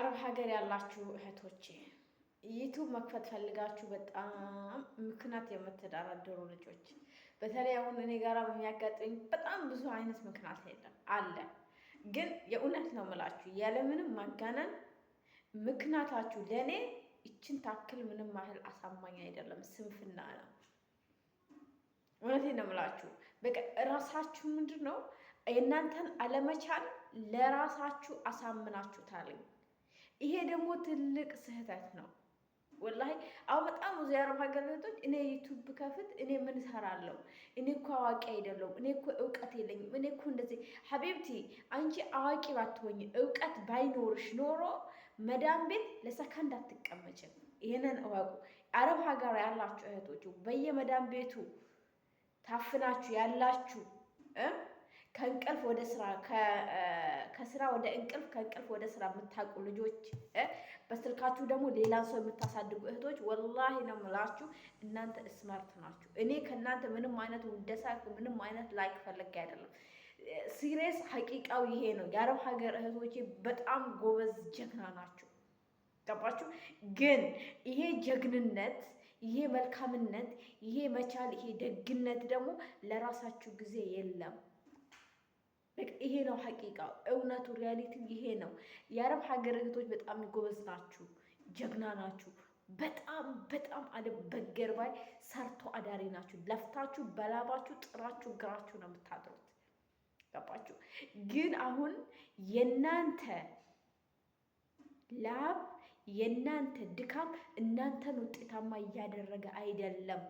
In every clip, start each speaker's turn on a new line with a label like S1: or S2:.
S1: አረብ ሀገር ያላችሁ እህቶቼ ዩቱብ መክፈት ፈልጋችሁ በጣም ምክንያት የምትደራደሩ ልጆች፣ በተለይ አሁን እኔ ጋራ በሚያጋጥኝ በጣም ብዙ አይነት ምክንያት የለም አለ። ግን የእውነት ነው የምላችሁ ያለምንም ማጋነን ምክንያታችሁ ለእኔ ይችን ታክል ምንም ያህል አሳማኝ አይደለም፣ ስንፍና ነው። እውነቴን ነው የምላችሁ። በቃ እራሳችሁ ምንድን ነው የእናንተን አለመቻል ለራሳችሁ አሳምናችሁታልኝ። ይሄ ደግሞ ትልቅ ስህተት ነው። ወላሂ አሁን በጣም ብዙ የአረብ ሀገር ልጆች እኔ ዩቱብ ከፍት እኔ ምን እሰራለሁ? እኔ እኮ አዋቂ አይደለሁም፣ እኔ እኮ እውቀት የለኝም፣ እኔ እኮ እንደዚህ። ሀቢብቲ አንቺ አዋቂ ባትሆኝ እውቀት ባይኖርሽ ኖሮ መዳም ቤት ለሰከንድ አትቀመጭም። ይሄንን እወቁ። አረብ ሀገር ያላችሁ እህቶች በየመዳም ቤቱ ታፍናችሁ ያላችሁ ከእንቅልፍ ወደ ስራ ከስራ ወደ እንቅልፍ ከእንቅልፍ ወደ ስራ የምታውቁ ልጆች በስልካችሁ ደግሞ ሌላ ሰው የምታሳድጉ እህቶች ወላሂ ነው የምላችሁ፣ እናንተ ስማርት ናችሁ። እኔ ከእናንተ ምንም አይነት ውደሳ ምንም አይነት ላይክ ፈለግ አይደለም። ሲሪየስ ሀቂቃው ይሄ ነው። የአረብ ሀገር እህቶቼ በጣም ጎበዝ ጀግና ናቸው። ገባችሁ? ግን ይሄ ጀግንነት፣ ይሄ መልካምነት፣ ይሄ መቻል፣ ይሄ ደግነት ደግሞ ለራሳችሁ ጊዜ የለም። ይሄ ነው ሀቂቃው፣ እውነቱ፣ ሪያሊቲ ይሄ ነው። የአረብ ሀገር እህቶች በጣም ጎበዝ ናችሁ፣ ጀግና ናችሁ። በጣም በጣም በገርባይ ሰርቶ አዳሪ ናችሁ። ለፍታችሁ በላባችሁ ጥራችሁ ግራችሁ ነው የምታድሩት። ገባችሁ? ግን አሁን የናንተ ላብ የናንተ ድካም እናንተን ውጤታማ እያደረገ አይደለም።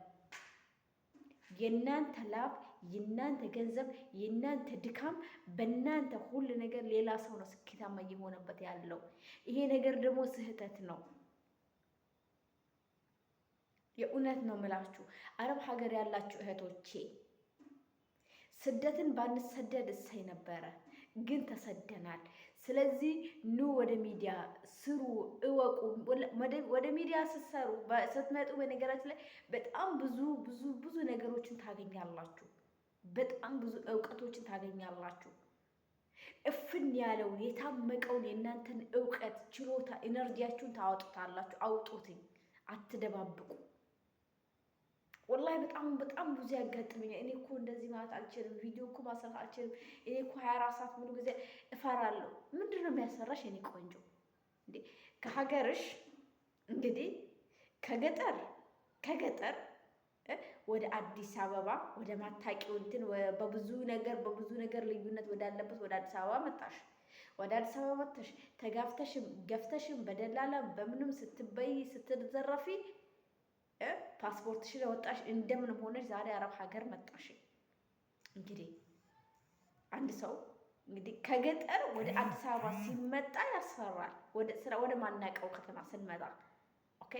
S1: የናንተ ላብ የናንተ ገንዘብ የናንተ ድካም በእናንተ ሁሉ ነገር ሌላ ሰው ነው ስኬታማ እየሆነበት ያለው። ይሄ ነገር ደግሞ ስህተት ነው። የእውነት ነው ምላችሁ። አረብ ሀገር ያላችሁ እህቶቼ ስደትን ባንሰደድ እሰይ ነበረ፣ ግን ተሰደናል። ስለዚህ ኑ ወደ ሚዲያ ስሩ፣ እወቁ። ወደ ሚዲያ ስትሰሩ ስትመጡ በነገራችን ላይ በጣም ብዙ ነገሮችን ታገኛላችሁ። በጣም ብዙ እውቀቶችን ታገኛላችሁ። እፍን ያለውን የታመቀውን የእናንተን እውቀት፣ ችሎታ፣ ኢነርጂያችሁን ታወጡታላችሁ። አውጡትኝ፣ አትደባብቁ። ወላሂ በጣም ብዙ ያጋጥመኛል። እኔ እኮ እንደዚህ ማለት አልችልም፣ ቪዲዮ እኮ ማሰራት አልችልም፣ እኔ እኮ 24 ሰዓት ሙሉ ጊዜ እፈራለሁ። ምንድን ነው የሚያሰራሽ? እኔ ቆንጆ እንዴ ከሀገርሽ እንግዲህ ከገጠር ወደ አዲስ አበባ ወደ ማታቂው እንትን በብዙ ነገር ልዩነት ወዳለበት ወደ አዲስ አበባ መጣሽ። ወደ አዲስ አበባ መጥተሽ ተጋፍተሽም ገፍተሽም በደላላ በምንም ስትበይ ስትዘረፊ ፓስፖርትሽን ወጣሽ እንደምንም ሆነሽ ዛሬ አረብ ሀገር መጣሽ። እንግዲህ አንድ ሰው እንግዲህ ከገጠር ወደ አዲስ አበባ ሲመጣ ያስፈራል። ወደ ማናውቀው ከተማ ስንመጣ ኦኬ።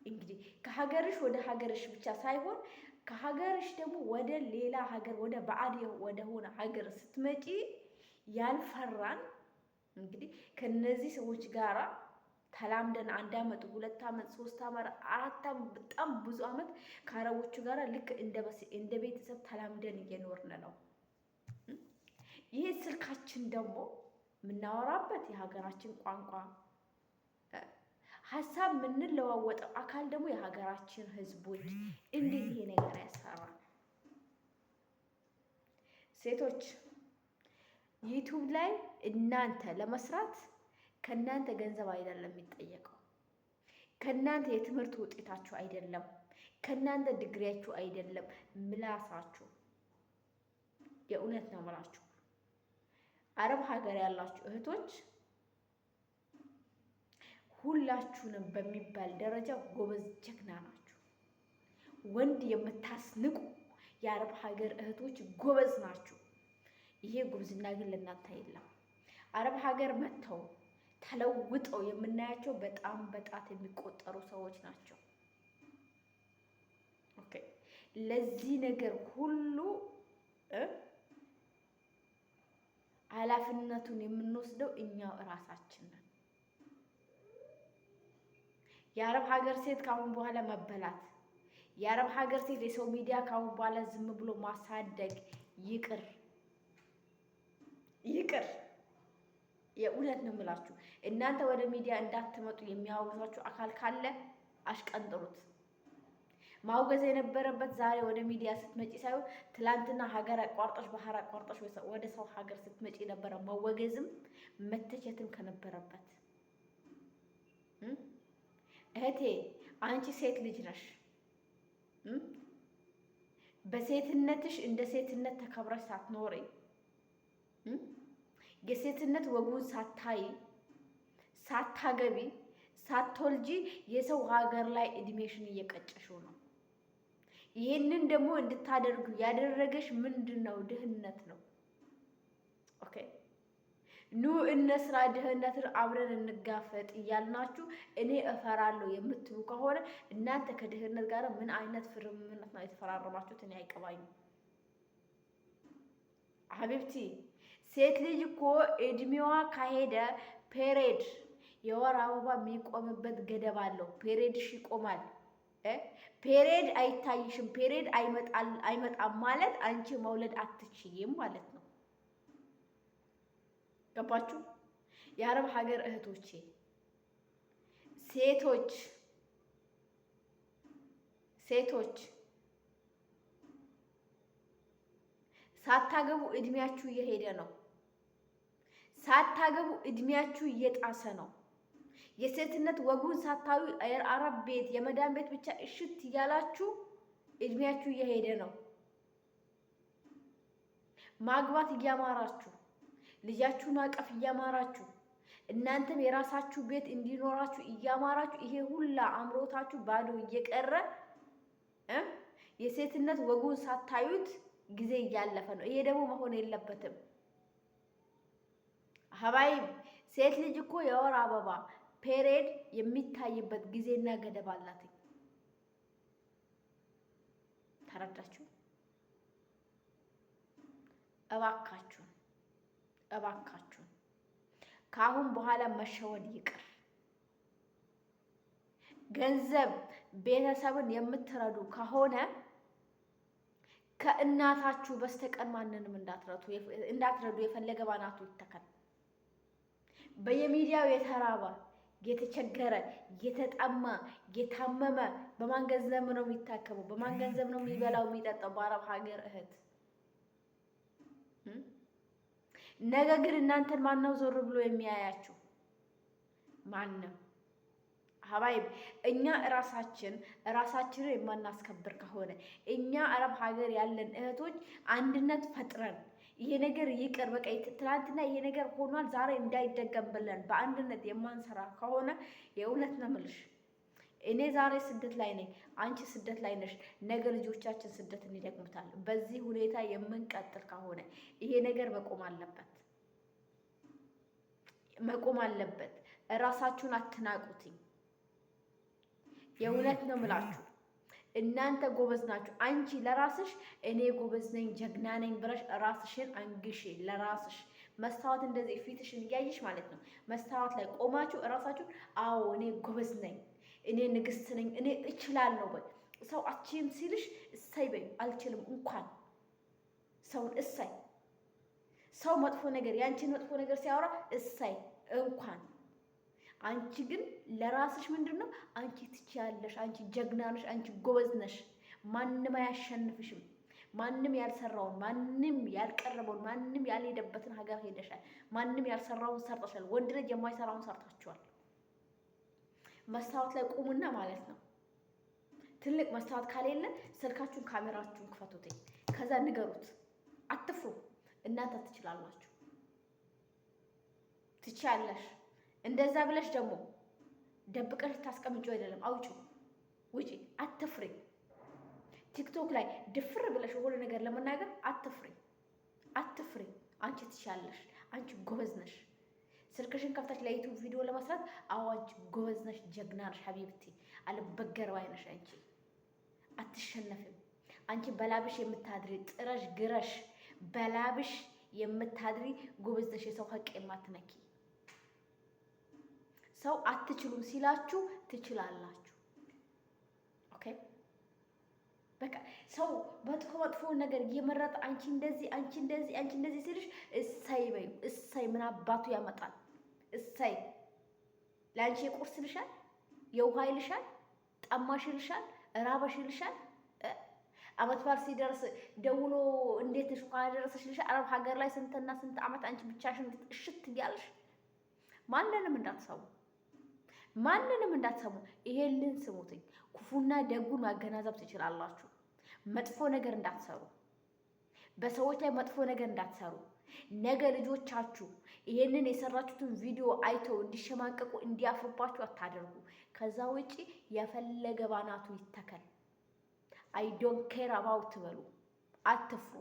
S1: እንግዲህ ከሀገርሽ ወደ ሀገርሽ ብቻ ሳይሆን ከሀገርሽ ደግሞ ወደ ሌላ ሀገር ወደ ባዕድ ወደ ሆነ ሀገር ስትመጪ ያልፈራን እንግዲህ ከነዚህ ሰዎች ጋራ ተላምደን 1 ዓመት 2 ዓመት 3 ዓመት 4 ዓመት በጣም ብዙ ዓመት ከአረቦቹ ጋር ልክ እንደ ቤተሰብ ተላምደን እየኖርን ነው። ይሄ ስልካችን ደግሞ የምናወራበት የሀገራችን ቋንቋ፣ ሀሳብ የምንለዋወጠው አካል ደግሞ የሀገራችን ህዝቦች። እንዴት ይሄ ነገር ያሰራል? ሴቶች ዩቱብ ላይ እናንተ ለመስራት ከእናንተ ገንዘብ አይደለም የሚጠየቀው፣ ከእናንተ የትምህርት ውጤታችሁ አይደለም፣ ከእናንተ ድግሪያችሁ አይደለም፣ ምላሳችሁ። የእውነት ነው የምላችሁ። አረብ ሀገር ያላችሁ እህቶች ሁላችሁንም በሚባል ደረጃ ጎበዝ ጀግና ናችሁ። ወንድ የምታስንቁ የአረብ ሀገር እህቶች ጎበዝ ናችሁ። ይሄ ጉብዝና ግን ለእናንተ የለም። አረብ ሀገር መጥተው ተለውጠው የምናያቸው በጣም በጣት የሚቆጠሩ ሰዎች ናቸው። ኦኬ። ለዚህ ነገር ሁሉ ኃላፊነቱን የምንወስደው እኛው እራሳችን ነን። የአረብ ሀገር ሴት ካሁን በኋላ መበላት፣ የአረብ ሀገር ሴት የሰው ሚዲያ ካሁን በኋላ ዝም ብሎ ማሳደግ ይቅር። የእውነት ነው የምላችሁ። እናንተ ወደ ሚዲያ እንዳትመጡ የሚያወግዛችሁ አካል ካለ አሽቀንጥሩት። ማውገዝ የነበረበት ዛሬ ወደ ሚዲያ ስትመጪ ሳይሆን ትላንትና ሀገር አቋርጠሽ ባህር አቋርጠሽ ወደ ሰው ሀገር ስትመጪ ነበረ መወገዝም መተቸትም ከነበረበት። እህቴ አንቺ ሴት ልጅ ነሽ። በሴትነትሽ እንደ ሴትነት ተከብረሽ ሳትኖሪ የሴትነት ወጉን ሳታይ ሳታገቢ ሳትወልጂ የሰው ሀገር ላይ እድሜሽን እየቀጨሽው ነው። ይህንን ደግሞ እንድታደርጉ ያደረገሽ ምንድን ነው? ድህነት ነው። ኦኬ ኑ እነስራ ድህነትን አብረን እንጋፈጥ እያልናችሁ እኔ እፈራለሁ የምትሉ ከሆነ እናንተ ከድህነት ጋር ምን አይነት ፍርምነት ነው የተፈራረማችሁት? እኔ አይቀባኝም። ሀቢብቲ ሴት ልጅ እኮ እድሜዋ ካሄደ ፔሬድ የወር አበባ የሚቆምበት ገደብ አለው። ፔሬድሽ ይቆማል። ፔሬድ አይታይሽም፣ ፔሬድ አይመጣም ማለት አንቺ መውለድ አትችይም ማለት ነው። ገባችሁ? የአረብ ሀገር እህቶቼ ሴቶች ሳታገቡ እድሜያችሁ እየሄደ ነው። ሳታገቡ እድሜያችሁ እየጣሰ ነው። የሴትነት ወጉን ሳታዩ አረብ ቤት የመዳን ቤት ብቻ እሽት እያላችሁ እድሜያችሁ እየሄደ ነው። ማግባት እያማራችሁ ልጃችሁን አቀፍ እያማራችሁ እናንተም የራሳችሁ ቤት እንዲኖራችሁ እያማራችሁ ይሄ ሁላ አምሮታችሁ ባዶ እየቀረ የሴትነት ወጉን ሳታዩት ጊዜ እያለፈ ነው። ይሄ ደግሞ መሆን የለበትም። ሀባይብ ሴት ልጅ እኮ የወር አበባ ፔሬድ የሚታይበት ጊዜና ገደብ አላት። ተረዳችሁ? እባካችሁን ከአሁን በኋላ መሸወድ ይቅር። ገንዘብ ቤተሰብን የምትረዱ ከሆነ ከእናታችሁ በስተቀር ማንንም እንዳትረዱ። የፈለገ ባናቱ ይተካል። በየሚዲያው የተራበ የተቸገረ የተጠማ የታመመ በማን ገንዘብ ነው የሚታከመው? በማን ገንዘብ ነው የሚበላው የሚጠጣው? በአረብ ሀገር እህት። ነገ ግን እናንተን ማነው ዞር ብሎ የሚያያችሁ? ማንም። ሀባይብ እኛ ራሳችንን የማናስከብር ከሆነ እኛ አረብ ሀገር ያለን እህቶች አንድነት ፈጥረን ይሄ ነገር ይቅር በቃ ትናንትና ይሄ ነገር ሆኗል ዛሬ እንዳይደገም ብለን በአንድነት የማንሰራ ከሆነ የእውነት ነው የምልሽ፣ እኔ ዛሬ ስደት ላይ ነኝ፣ አንቺ ስደት ላይ ነሽ፣ ነገ ልጆቻችን ስደትን ይደግሙታል። በዚህ ሁኔታ የምንቀጥል ከሆነ ይሄ ነገር መቆም አለበት። እራሳችሁን አትናቁትኝ። የእውነት ነው የምላችሁ። እናንተ ጎበዝ ናችሁ። አንቺ ለራስሽ እኔ ጎበዝ ነኝ ጀግና ነኝ ብለሽ ራስሽን አንግሽ። ለራስሽ መስታወት እንደዚህ ፊትሽን እያየሽ ማለት ነው። መስታወት ላይ ቆማችሁ ራሳችሁ አዎ እኔ ጎበዝ ነኝ፣ እኔ ንግስት ነኝ፣ እኔ እችላለሁ በይ። ሰው አትችይም ሲልሽ እሰይ በይ። አልችልም እንኳን ሰውን እሰይ። ሰው መጥፎ ነገር ያንቺን መጥፎ ነገር ሲያወራ እሰይ እንኳን። አንቺ ግን ለራስሽ ምንድነው? አንቺ ትችያለሽ፣ አንቺ ጀግና ነሽ፣ አንቺ ጎበዝ ነሽ። ማንም አያሸንፍሽም። ማንም ያልሰራውን፣ ማንም ያልቀረበውን፣ ማንም ያልሄደበትን ሀገር ሄደሻል። ማንም ያልሰራውን ሰርተሻል። ወንድ ልጅ የማይሰራውን ሰርታችኋል። መስታወት ላይ ቁሙና ማለት ነው። ትልቅ መስታወት ካሌለ ስልካችሁን ካሜራችሁን ክፈቱት፣ ከዛ ንገሩት። አትፍሩ። እናንተ ትችላላችሁ፣ ትችያለሽ። እንደዛ ብለሽ ደግሞ ደብቀሽ ታስቀምጪው አይደለም፣ አውጪው፣ ውጪ። አትፍሪ። ቲክቶክ ላይ ድፍር ብለሽ የሆነ ነገር ለመናገር አትፍሪ። አንቺ ትሻለሽ፣ አንቺ ጎበዝ ነሽ። ስልክሽን ከፍተሽ ለዩቲዩብ ቪዲዮ ለመስራት አዋጅ ጎበዝ ነሽ፣ ጀግና ነሽ። ሀቢብቲ አልበገር ባይ ነሽ። አንቺ አትሸነፍም። አንቺ በላብሽ የምታድሪ ጥረሽ ግረሽ በላብሽ የምታድሪ ጎበዝ ነሽ። የሰው ሀቅ የማትነኪ ሰው አትችሉም ሲላችሁ ትችላላችሁ። ኦኬ በቃ ሰው መጥፎ ነገር እየመረጠ አንቺ እንደዚህ ሲልሽ እሰይ በይ። እሰይ ምን አባቱ ያመጣል? ለአንቺ የቁርስ ይልሻል፣ የውሃ ይልሻል፣ ጠማሽ ይልሻል፣ ራበሽ ይልሻል። አመት በዓል ሲደርስ ደውሎ እንዴት ነሽ እንኳን አደረሰሽ ይልሻል። አረብ ሀገር ላይ ስንትና ስንት አመት አንቺ ብቻሽን እሽት እያልሽ ማንንም እንዳትሰሙ፣ ማንንም እንዳትሰሙ። ይሄንን ስሙትኝ። ክፉና ደጉን ማገናዘብ ትችላላችሁ። መጥፎ ነገር እንዳትሰሩ፣ በሰዎች ላይ መጥፎ ነገር እንዳትሰሩ። ነገ ልጆቻችሁ ይሄንን የሰራችሁትን ቪዲዮ አይተው እንዲሸማቀቁ እንዲያፍሩባችሁ አታደርጉ። ከዛ ውጪ የፈለገ ባናቱ ይተከል። አይ ዶንት ኬር አባውት በሉ፣ አትፍሩ።